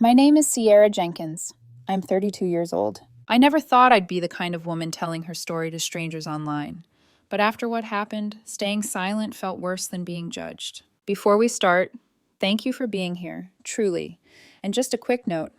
My name is Sierra Jenkins. I'm 32 years old. I never thought I'd be the kind of woman telling her story to strangers online. But after what happened, staying silent felt worse than being judged. Before we start, thank you for being here, truly. And just a quick note,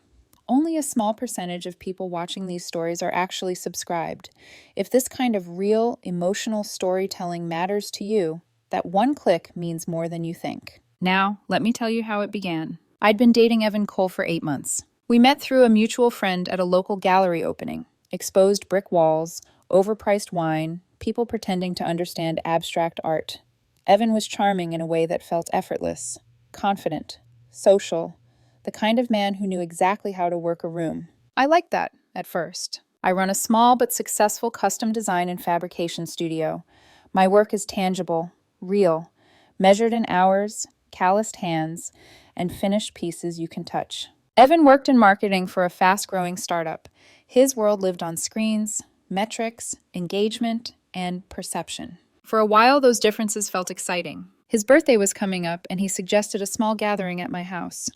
only a small percentage of people watching these stories are actually subscribed. If this kind of real, emotional storytelling matters to you, that one click means more than you think. Now, let me tell you how it began. I'd been dating Evan Cole for 8 months. We met through a mutual friend at a local gallery opening. Exposed brick walls, overpriced wine, people pretending to understand abstract art. Evan was charming in a way that felt effortless, confident, social, the kind of man who knew exactly how to work a room. I liked that at first. I run a small but successful custom design and fabrication studio. My work is tangible, real, measured in hours, calloused hands, and finished pieces you can touch. Evan worked in marketing for a fast-growing startup. His world lived on screens, metrics, engagement, and perception. For a while, those differences felt exciting. His birthday was coming up, and he suggested a small gathering at my house.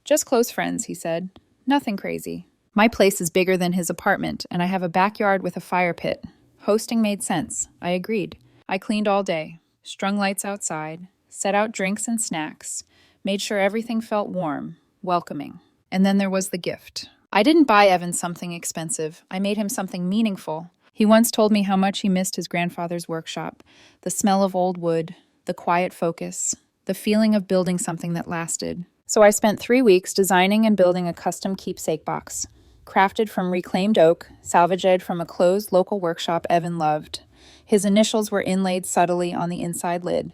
Just close friends, he said. Nothing crazy. My place is bigger than his apartment, and I have a backyard with a fire pit. Hosting made sense. I agreed. I cleaned all day, strung lights outside, set out drinks and snacks, made sure everything felt warm, welcoming. And then there was the gift. I didn't buy Evan something expensive. I made him something meaningful. He once told me how much he missed his grandfather's workshop, the smell of old wood, the quiet focus, the feeling of building something that lasted. So I spent 3 weeks designing and building a custom keepsake box, crafted from reclaimed oak, salvaged from a closed local workshop Evan loved. His initials were inlaid subtly on the inside lid.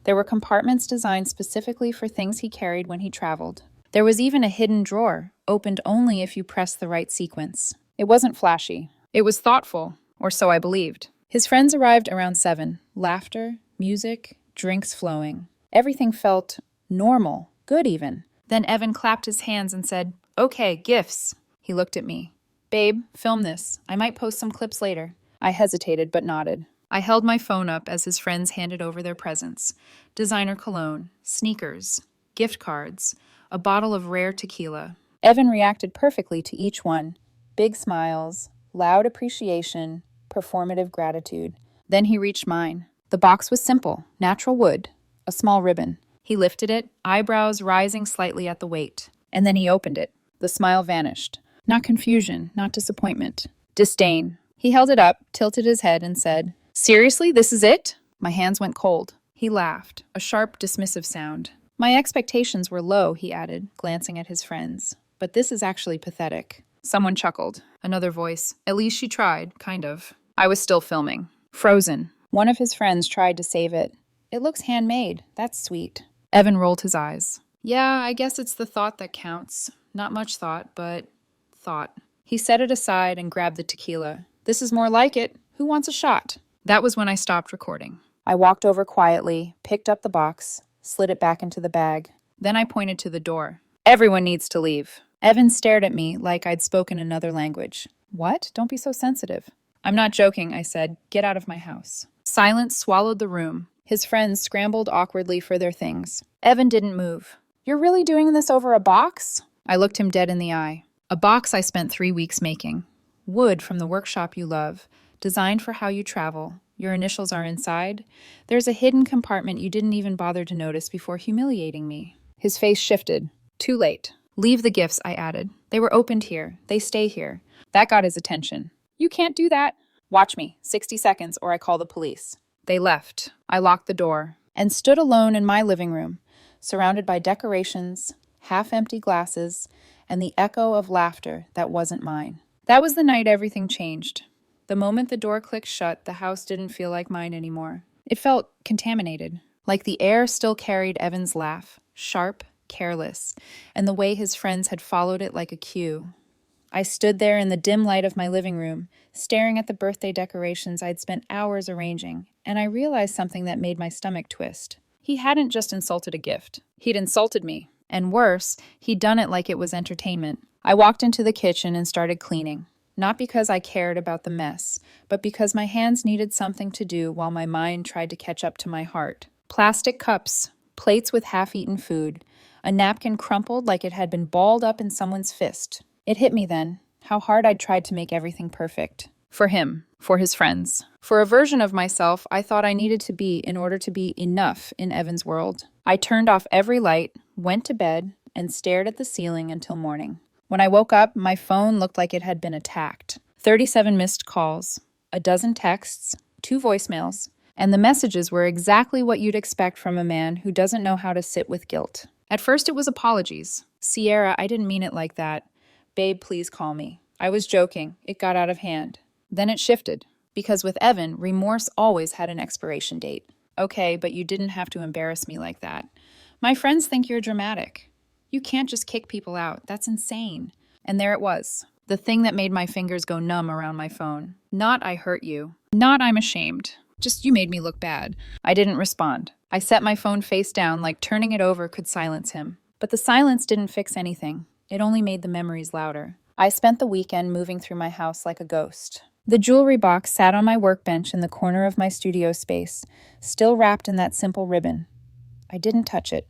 There were compartments designed specifically for things he carried when he traveled. There was even a hidden drawer, opened only if you pressed the right sequence. It wasn't flashy. It was thoughtful, or so I believed. His friends arrived around 7. Laughter, music, drinks flowing. Everything felt normal, good even. Then Evan clapped his hands and said, "Okay, gifts." He looked at me. "Babe, film this. I might post some clips later." I hesitated but nodded. I held my phone up as his friends handed over their presents. Designer cologne, sneakers, gift cards, a bottle of rare tequila. Evan reacted perfectly to each one. Big smiles, loud appreciation, performative gratitude. Then he reached mine. The box was simple, natural wood, a small ribbon. He lifted it, eyebrows rising slightly at the weight. And then he opened it. The smile vanished. Not confusion, not disappointment. Disdain. He held it up, tilted his head, and said, "Seriously, this is it?" My hands went cold. He laughed, a sharp, dismissive sound. "My expectations were low," he added, glancing at his friends. "But this is actually pathetic." Someone chuckled. Another voice. "At least she tried, kind of." I was still filming. Frozen. One of his friends tried to save it. "It looks handmade. That's sweet." Evan rolled his eyes. "Yeah, I guess it's the thought that counts. Not much thought, but thought." He set it aside and grabbed the tequila. "This is more like it. Who wants a shot?" That was when I stopped recording. I walked over quietly, picked up the box, slid it back into the bag. Then I pointed to the door. "Everyone needs to leave." Evan stared at me like I'd spoken another language. "What? Don't be so sensitive." "I'm not joking," I said. "Get out of my house." Silence swallowed the room. His friends scrambled awkwardly for their things. Evan didn't move. "You're really doing this over a box?" I looked him dead in the eye. "A box I spent 3 weeks making. Wood from the workshop you love, designed for how you travel. Your initials are inside. There's a hidden compartment you didn't even bother to notice before humiliating me." His face shifted. "Too late. Leave the gifts," I added. "They were opened here. They stay here." That got his attention. "You can't do that." "Watch me. 60 seconds or I call the police." They left. I locked the door and stood alone in my living room, surrounded by decorations, half-empty glasses, and the echo of laughter that wasn't mine. That was the night everything changed. The moment the door clicked shut, the house didn't feel like mine anymore. It felt contaminated, like the air still carried Evan's laugh, sharp, careless, and the way his friends had followed it like a cue. I stood there in the dim light of my living room, staring at the birthday decorations I'd spent hours arranging, and I realized something that made my stomach twist. He hadn't just insulted a gift. He'd insulted me. And worse, he'd done it like it was entertainment. I walked into the kitchen and started cleaning. Not because I cared about the mess, but because my hands needed something to do while my mind tried to catch up to my heart. Plastic cups, plates with half-eaten food, a napkin crumpled like it had been balled up in someone's fist. It hit me then, how hard I'd tried to make everything perfect. For him, for his friends, for a version of myself I thought I needed to be in order to be enough in Evan's world. I turned off every light, went to bed, and stared at the ceiling until morning. When I woke up, my phone looked like it had been attacked. 37 missed calls, a dozen texts, 2 voicemails, and the messages were exactly what you'd expect from a man who doesn't know how to sit with guilt. At first it was apologies. Sierra, I didn't mean it like that. Babe, please call me. I was joking. It got out of hand. Then it shifted, because with Evan, remorse always had an expiration date. Okay, but you didn't have to embarrass me like that. My friends think you're dramatic. You can't just kick people out. That's insane. And there it was. The thing that made my fingers go numb around my phone. Not I hurt you. Not I'm ashamed. Just you made me look bad. I didn't respond. I set my phone face down like turning it over could silence him. But the silence didn't fix anything. It only made the memories louder. I spent the weekend moving through my house like a ghost. The jewelry box sat on my workbench in the corner of my studio space, still wrapped in that simple ribbon. I didn't touch it.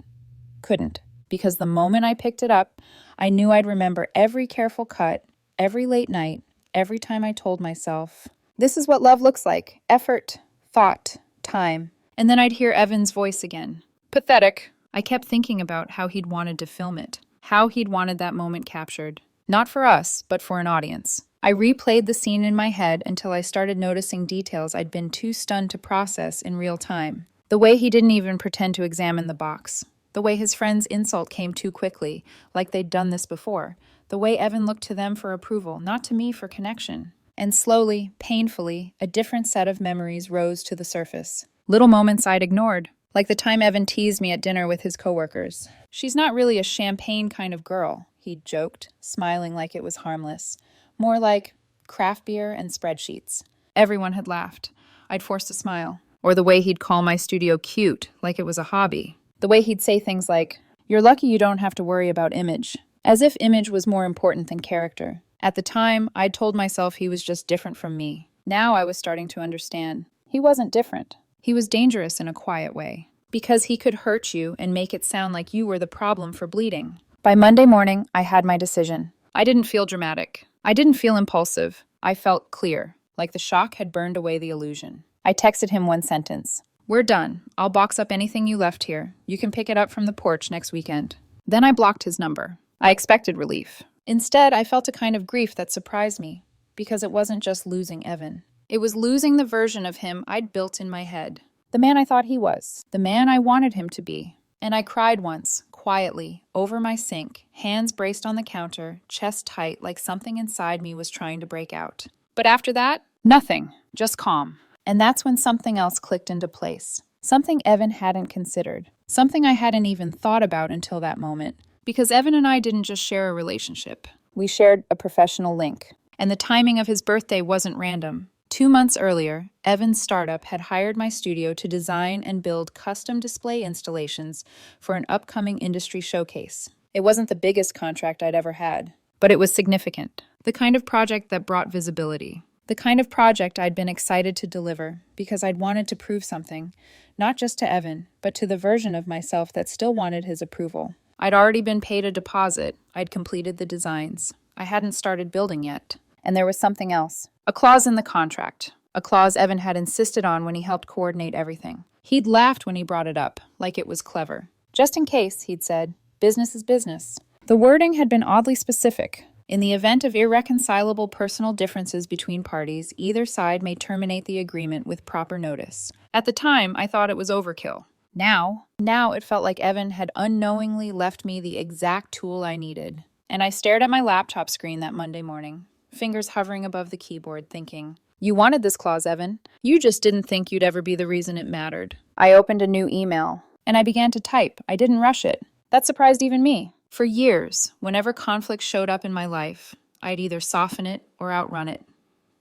Couldn't. Because the moment I picked it up, I knew I'd remember every careful cut, every late night, every time I told myself, this is what love looks like. Effort, thought, time. And then I'd hear Evan's voice again. Pathetic. I kept thinking about how he'd wanted to film it, how he'd wanted that moment captured. Not for us, but for an audience. I replayed the scene in my head until I started noticing details I'd been too stunned to process in real time. The way he didn't even pretend to examine the box. The way his friend's insult came too quickly, like they'd done this before. The way Evan looked to them for approval, not to me for connection. And slowly, painfully, a different set of memories rose to the surface. Little moments I'd ignored, like the time Evan teased me at dinner with his coworkers. She's not really a champagne kind of girl, he'd joked, smiling like it was harmless. More like craft beer and spreadsheets. Everyone had laughed. I'd forced a smile. Or the way he'd call my studio cute, like it was a hobby. The way he'd say things like, you're lucky you don't have to worry about image. As if image was more important than character. At the time, I'd told myself he was just different from me. Now I was starting to understand. He wasn't different. He was dangerous in a quiet way. Because he could hurt you and make it sound like you were the problem for bleeding. By Monday morning, I had my decision. I didn't feel dramatic. I didn't feel impulsive. I felt clear, like the shock had burned away the illusion. I texted him one sentence. We're done. I'll box up anything you left here. You can pick it up from the porch next weekend. Then I blocked his number. I expected relief. Instead, I felt a kind of grief that surprised me, because it wasn't just losing Evan. It was losing the version of him I'd built in my head. The man I thought he was. The man I wanted him to be. And I cried once, quietly, over my sink, hands braced on the counter, chest tight like something inside me was trying to break out. But after that, nothing, just calm. And that's when something else clicked into place. Something Evan hadn't considered. Something I hadn't even thought about until that moment. Because Evan and I didn't just share a relationship. We shared a professional link. And the timing of his birthday wasn't random. 2 months earlier, Evan's startup had hired my studio to design and build custom display installations for an upcoming industry showcase. It wasn't the biggest contract I'd ever had, but it was significant. The kind of project that brought visibility. The kind of project I'd been excited to deliver because I'd wanted to prove something, not just to Evan, but to the version of myself that still wanted his approval. I'd already been paid a deposit. I'd completed the designs. I hadn't started building yet. And there was something else. A clause in the contract. A clause Evan had insisted on when he helped coordinate everything. He'd laughed when he brought it up, like it was clever. Just in case, he'd said, business is business. The wording had been oddly specific. In the event of irreconcilable personal differences between parties, either side may terminate the agreement with proper notice. At the time, I thought it was overkill. Now it felt like Evan had unknowingly left me the exact tool I needed. And I stared at my laptop screen that Monday morning, fingers hovering above the keyboard, thinking, you wanted this clause, Evan. You just didn't think you'd ever be the reason it mattered. I opened a new email, and I began to type. I didn't rush it. That surprised even me. For years, whenever conflict showed up in my life, I'd either soften it or outrun it,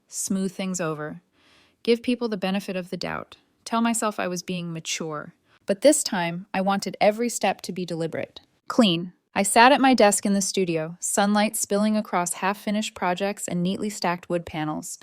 smooth things over, give people the benefit of the doubt, tell myself I was being mature. But this time, I wanted every step to be deliberate, clean. I sat at my desk in the studio, sunlight spilling across half-finished projects and neatly stacked wood panels.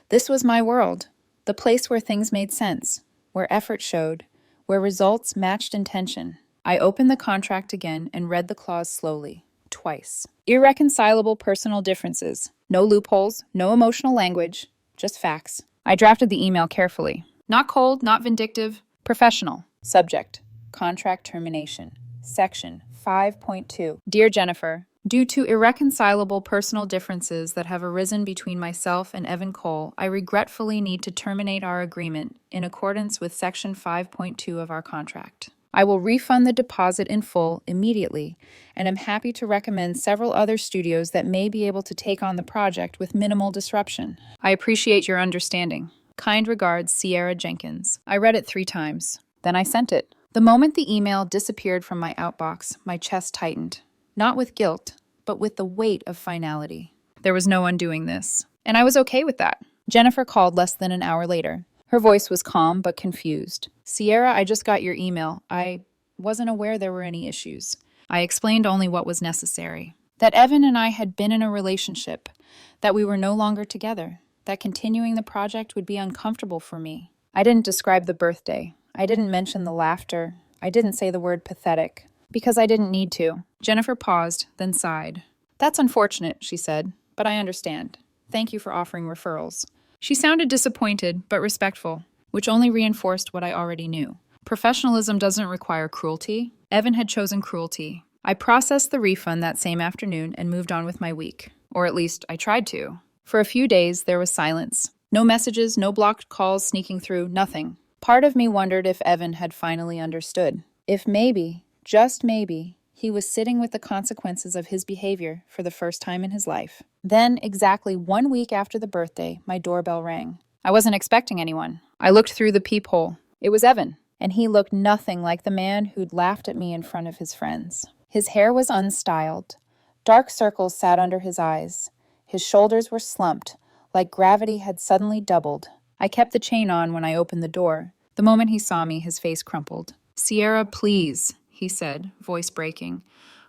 This was my world, the place where things made sense, where effort showed, where results matched intention. I opened the contract again and read the clause slowly, twice. Irreconcilable personal differences. No loopholes, no emotional language, just facts. I drafted the email carefully. Not cold, not vindictive, professional. Subject: contract termination. Section 5.2. Dear Jennifer, due to irreconcilable personal differences that have arisen between myself and Evan Cole, I regretfully need to terminate our agreement in accordance with Section 5.2 of our contract. I will refund the deposit in full immediately, and am happy to recommend several other studios that may be able to take on the project with minimal disruption. I appreciate your understanding. Kind regards, Sierra Jenkins. I read it 3 times. Then I sent it. The moment the email disappeared from my outbox, my chest tightened. Not with guilt, but with the weight of finality. There was no undoing this. And I was okay with that. Jennifer called less than an hour later. Her voice was calm but confused. Sierra, I just got your email. I wasn't aware there were any issues. I explained only what was necessary. That Evan and I had been in a relationship, that we were no longer together, that continuing the project would be uncomfortable for me. I didn't describe the birthday. I didn't mention the laughter. I didn't say the word pathetic, because I didn't need to. Jennifer paused, then sighed. That's unfortunate, she said, but I understand. Thank you for offering referrals. She sounded disappointed, but respectful, which only reinforced what I already knew. Professionalism doesn't require cruelty. Evan had chosen cruelty. I processed the refund that same afternoon and moved on with my week. Or at least, I tried to. For a few days, there was silence. No messages, no blocked calls sneaking through, nothing. Part of me wondered if Evan had finally understood. If maybe, just maybe, he was sitting with the consequences of his behavior for the first time in his life. Then, exactly 1 week after the birthday, my doorbell rang. I wasn't expecting anyone. I looked through the peephole. It was Evan, and he looked nothing like the man who'd laughed at me in front of his friends. His hair was unstyled. Dark circles sat under his eyes. His shoulders were slumped, like gravity had suddenly doubled. I kept the chain on when I opened the door. The moment he saw me, his face crumpled. Sierra, please, he said, voice breaking.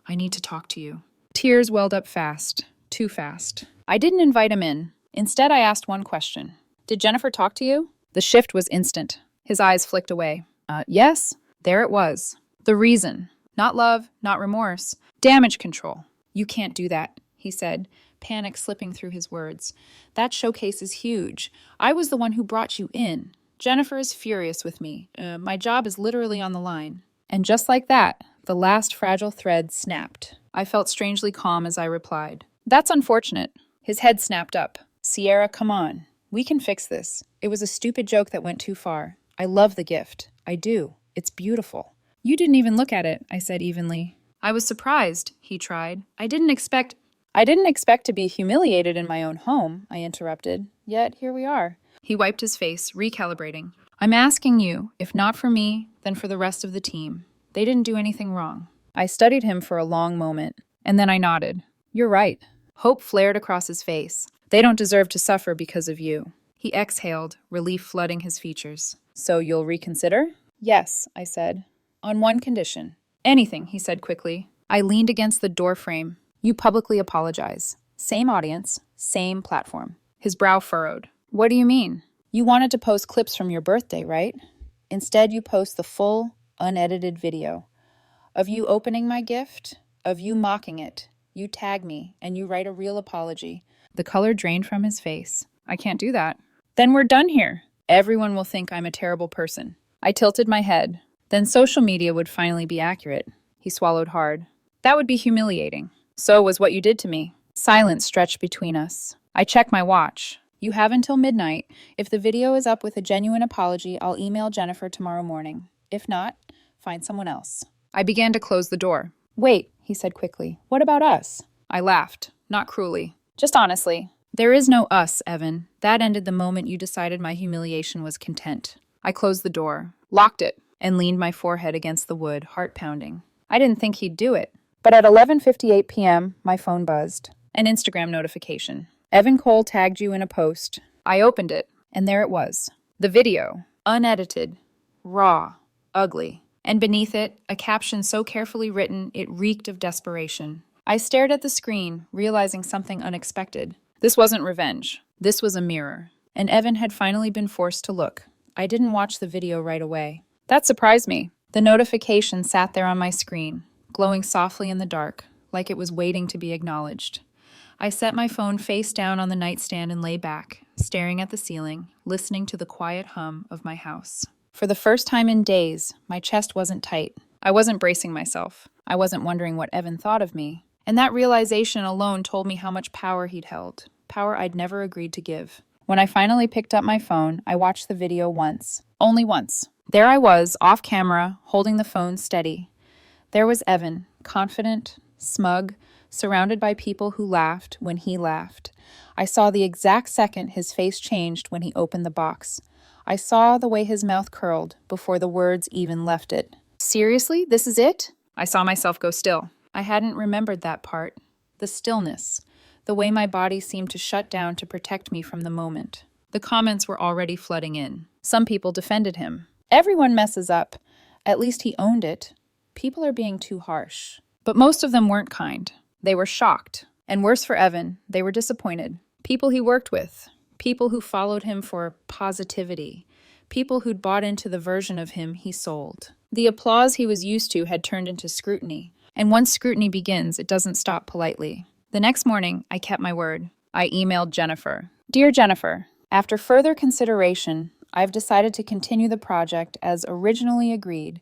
I need to talk to you. Tears welled up fast, too fast. I didn't invite him in. Instead, I asked one question. Did Jennifer talk to you? The shift was instant. His eyes flicked away. Yes. There it was. The reason. Not love, not remorse. Damage control. You can't do that, he said, panic slipping through his words. That showcase is huge. I was the one who brought you in. Jennifer is furious with me. My job is literally on the line. And just like that, the last fragile thread snapped. I felt strangely calm as I replied. That's unfortunate. His head snapped up. Sierra, come on. We can fix this. It was a stupid joke that went too far. I love the gift. I do. It's beautiful. You didn't even look at it, I said evenly. I was surprised, he tried. I didn't expect to be humiliated in my own home, I interrupted. Yet here we are. He wiped his face, recalibrating. I'm asking you, if not for me, then for the rest of the team. They didn't do anything wrong. I studied him for a long moment, and then I nodded. You're right. Hope flared across his face. They don't deserve to suffer because of you. He exhaled, relief flooding his features. So you'll reconsider? Yes, I said. On one condition. Anything, he said quickly. I leaned against the doorframe. You publicly apologize. Same audience, same platform. His brow furrowed. What do you mean? You wanted to post clips from your birthday, right? Instead, you post the full, unedited video. Of you opening my gift, of you mocking it. You tag me, and you write a real apology. The color drained from his face. I can't do that. Then we're done here. Everyone will think I'm a terrible person. I tilted my head. Then social media would finally be accurate. He swallowed hard. That would be humiliating. So was what you did to me. Silence stretched between us. I checked my watch. You have until midnight. If the video is up with a genuine apology, I'll email Jennifer tomorrow morning. If not, find someone else. I began to close the door. Wait, he said quickly. What about us? I laughed, not cruelly. Just honestly. There is no us, Evan. That ended the moment you decided my humiliation was content. I closed the door, locked it, and leaned my forehead against the wood, heart pounding. I didn't think he'd do it. But at 11:58 p.m., my phone buzzed. An Instagram notification. Evan Cole tagged you in a post. I opened it, and there it was. The video, unedited, raw, ugly. And beneath it, a caption so carefully written it reeked of desperation. I stared at the screen, realizing something unexpected. This wasn't revenge. This was a mirror. And Evan had finally been forced to look. I didn't watch the video right away. That surprised me. The notification sat there on my screen, glowing softly in the dark, like it was waiting to be acknowledged. I set my phone face down on the nightstand and lay back, staring at the ceiling, listening to the quiet hum of my house. For the first time in days, my chest wasn't tight. I wasn't bracing myself. I wasn't wondering what Evan thought of me. And that realization alone told me how much power he'd held, power I'd never agreed to give. When I finally picked up my phone, I watched the video once. Only once. There I was, off camera, holding the phone steady. There was Evan, confident, smug, surrounded by people who laughed when he laughed. I saw the exact second his face changed when he opened the box. I saw the way his mouth curled before the words even left it. Seriously? This is it? I saw myself go still. I hadn't remembered that part. The stillness. The way my body seemed to shut down to protect me from the moment. The comments were already flooding in. Some people defended him. Everyone messes up. At least he owned it. People are being too harsh. But most of them weren't kind. They were shocked. And worse for Evan, they were disappointed. People he worked with. People who followed him for positivity. People who'd bought into the version of him he sold. The applause he was used to had turned into scrutiny. And once scrutiny begins, it doesn't stop politely. The next morning, I kept my word. I emailed Jennifer. Dear Jennifer, after further consideration, I've decided to continue the project as originally agreed.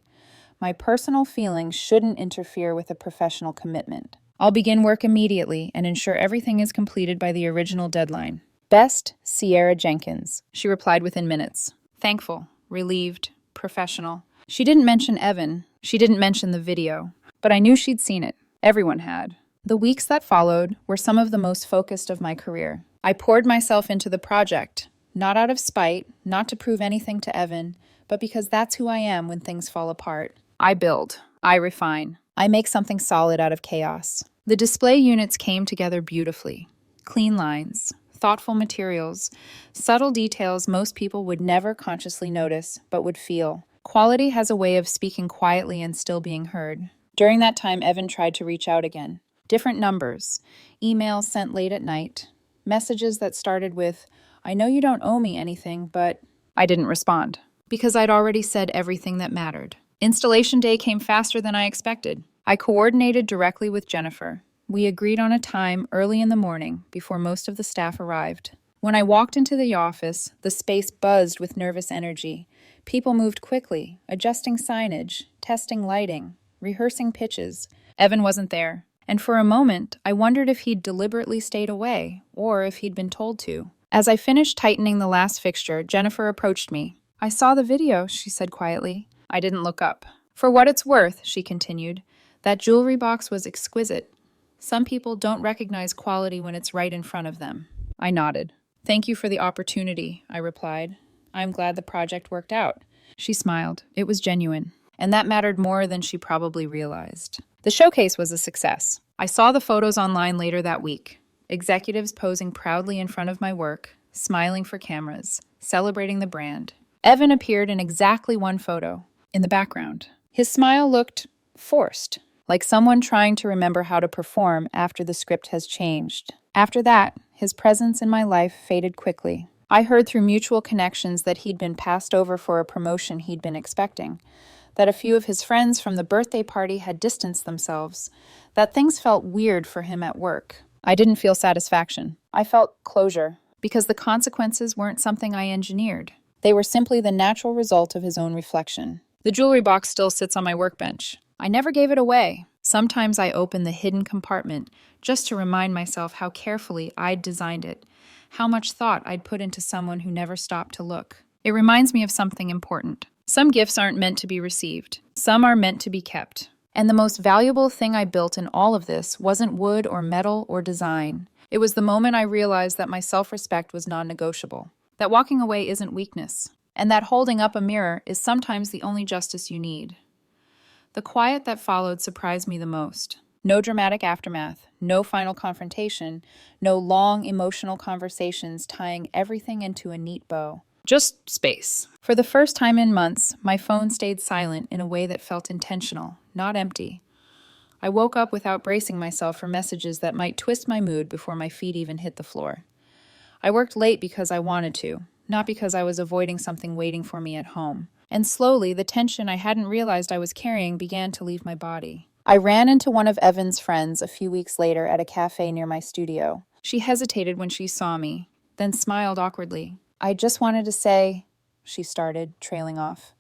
My personal feelings shouldn't interfere with a professional commitment. I'll begin work immediately and ensure everything is completed by the original deadline. Best, Sierra Jenkins. She replied within minutes. Thankful, relieved, professional. She didn't mention Evan. She didn't mention the video. But I knew she'd seen it. Everyone had. The weeks that followed were some of the most focused of my career. I poured myself into the project, not out of spite, not to prove anything to Evan, but because that's who I am when things fall apart. I build. I refine. I make something solid out of chaos. The display units came together beautifully. Clean lines, thoughtful materials, subtle details most people would never consciously notice, but would feel. Quality has a way of speaking quietly and still being heard. During that time, Evan tried to reach out again. Different numbers, emails sent late at night, messages that started with, I know you don't owe me anything, but I didn't respond because I'd already said everything that mattered. Installation day came faster than I expected. I coordinated directly with Jennifer. We agreed on a time early in the morning before most of the staff arrived. When I walked into the office, the space buzzed with nervous energy. People moved quickly, adjusting signage, testing lighting, rehearsing pitches. Evan wasn't there. And for a moment, I wondered if he'd deliberately stayed away, or if he'd been told to. As I finished tightening the last fixture, Jennifer approached me. I saw the video, she said quietly. I didn't look up. For what it's worth, she continued, that jewelry box was exquisite. Some people don't recognize quality when it's right in front of them. I nodded. Thank you for the opportunity, I replied. I'm glad the project worked out. She smiled. It was genuine. And that mattered more than she probably realized. The showcase was a success. I saw the photos online later that week. Executives posing proudly in front of my work, smiling for cameras, celebrating the brand. Evan appeared in exactly one photo, in the background. His smile looked forced, like someone trying to remember how to perform after the script has changed. After that, his presence in my life faded quickly. I heard through mutual connections that he'd been passed over for a promotion he'd been expecting, that a few of his friends from the birthday party had distanced themselves, that things felt weird for him at work. I didn't feel satisfaction. I felt closure, because the consequences weren't something I engineered. They were simply the natural result of his own reflection. The jewelry box still sits on my workbench. I never gave it away. Sometimes I open the hidden compartment just to remind myself how carefully I'd designed it, how much thought I'd put into someone who never stopped to look. It reminds me of something important. Some gifts aren't meant to be received. Some are meant to be kept. And the most valuable thing I built in all of this wasn't wood or metal or design. It was the moment I realized that my self-respect was non-negotiable, that walking away isn't weakness, and that holding up a mirror is sometimes the only justice you need. The quiet that followed surprised me the most. No dramatic aftermath, no final confrontation, no long emotional conversations tying everything into a neat bow. Just space. For the first time in months, my phone stayed silent in a way that felt intentional, not empty. I woke up without bracing myself for messages that might twist my mood before my feet even hit the floor. I worked late because I wanted to, not because I was avoiding something waiting for me at home. And slowly, the tension I hadn't realized I was carrying began to leave my body. I ran into one of Evan's friends a few weeks later at a cafe near my studio. She hesitated when she saw me, then smiled awkwardly. "I just wanted to say," she started, trailing off.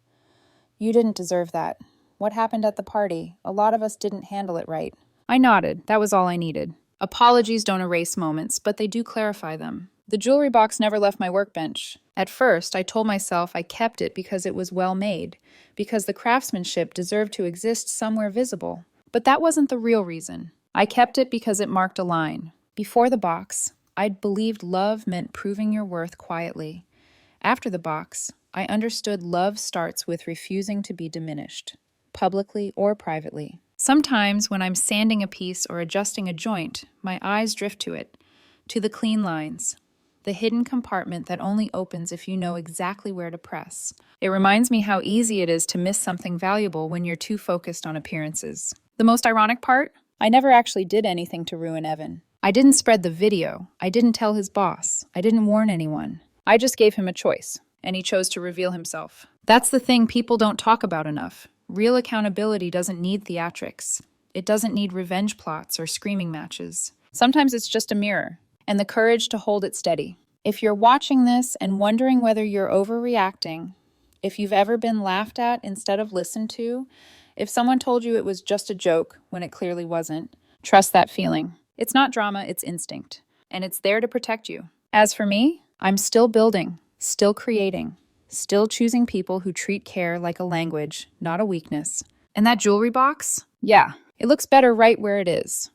"You didn't deserve that. What happened at the party? A lot of us didn't handle it right." I nodded. That was all I needed. Apologies don't erase moments, but they do clarify them. The jewelry box never left my workbench. At first, I told myself I kept it because it was well made, because the craftsmanship deserved to exist somewhere visible. But that wasn't the real reason. I kept it because it marked a line. Before the box, I'd believed love meant proving your worth quietly. After the box, I understood love starts with refusing to be diminished, publicly or privately. Sometimes when I'm sanding a piece or adjusting a joint, my eyes drift to it, to the clean lines, the hidden compartment that only opens if you know exactly where to press. It reminds me how easy it is to miss something valuable when you're too focused on appearances. The most ironic part? I never actually did anything to ruin Evan. I didn't spread the video. I didn't tell his boss. I didn't warn anyone. I just gave him a choice, and he chose to reveal himself. That's the thing people don't talk about enough. Real accountability doesn't need theatrics. It doesn't need revenge plots or screaming matches. Sometimes it's just a mirror, and the courage to hold it steady. If you're watching this and wondering whether you're overreacting, if you've ever been laughed at instead of listened to, if someone told you it was just a joke when it clearly wasn't, trust that feeling. It's not drama, it's instinct, and it's there to protect you. As for me, I'm still building, still creating, still choosing people who treat care like a language, not a weakness. And that jewelry box? Yeah, it looks better right where it is.